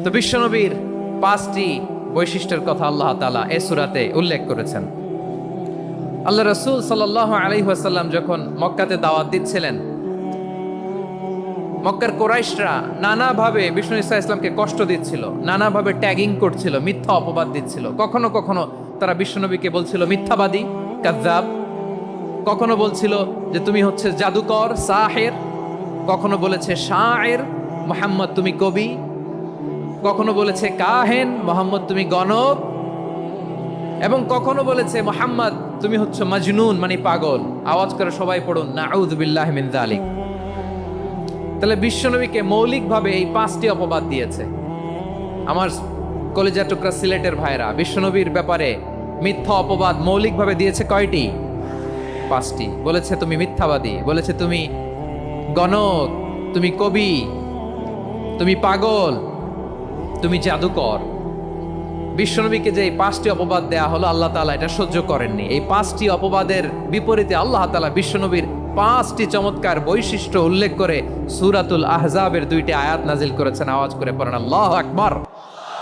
তো বিশ্বনবীর 5টি বৈশিষ্ট্যের কথা আল্লাহ তাআলা এই সূরাতে উল্লেখ করেছেন। আল্লাহ রাসূল সাল্লাল্লাহু আলাইহি ওয়াসাল্লাম যখন মক্কাতে দাওয়াত দিচ্ছিলেন, মক্কার কুরাইশরা নানাভাবে বিষ্ণু ঈসা ইসলামকে কষ্ট দিচ্ছিল, নানাভাবে ট্যাগিং করছিল, মিথ্যা অপবাদ দিচ্ছিল। কখনো কখনো তারা বিশ্বনবীকে বলছিল মিথ্যাবাদী, কাযযাব। কখনো বলছিল যে তুমি হচ্ছে জাদুকর, সাহের। কখনো বলেছে শায়ের, মুহাম্মদ তুমি কবি। কখনো বলেছে কাহেন, মুহাম্মদ তুমি গণক। এবং কখনো বলেছে মুহাম্মদ তুমি হচ্ছে মাজনুন, মানে পাগল। আওয়াজ করে সবাই পড়ুন নাউযু বিল্লাহি মিন যালিক। তাহলে বিশ্বনবীকে মৌলিকভাবে এই 5টি অপবাদ দিয়েছে। আমার কলিজা টুকরা সিলেটের ভাইরা, বিশ্বনবীর ব্যাপারে মিথ্যা অপবাদ মৌলিকভাবে দিয়েছে কয়টি? 5টি। বলেছে তুমি মিথ্যাবাদী, বলেছে তুমি গণক, তুমি কবি, তুমি পাগল, তুমি জাদুকর। বিশ্বনবীকে যে এই 5টি অপবাদ দেয়া হলো, আল্লাহ তাআলা এটা সহ্য করেননি। এই 5টি অপবাদের বিপরীতে আল্লাহ তাআলা বিশ্বনবীর 5টি চমৎকার বৈশিষ্ট্য উল্লেখ করে সূরাতুল আহজাবের 2টি আয়াত নাজিল করেছেন। আওয়াজ করে পড়েন আল্লাহু আকবার।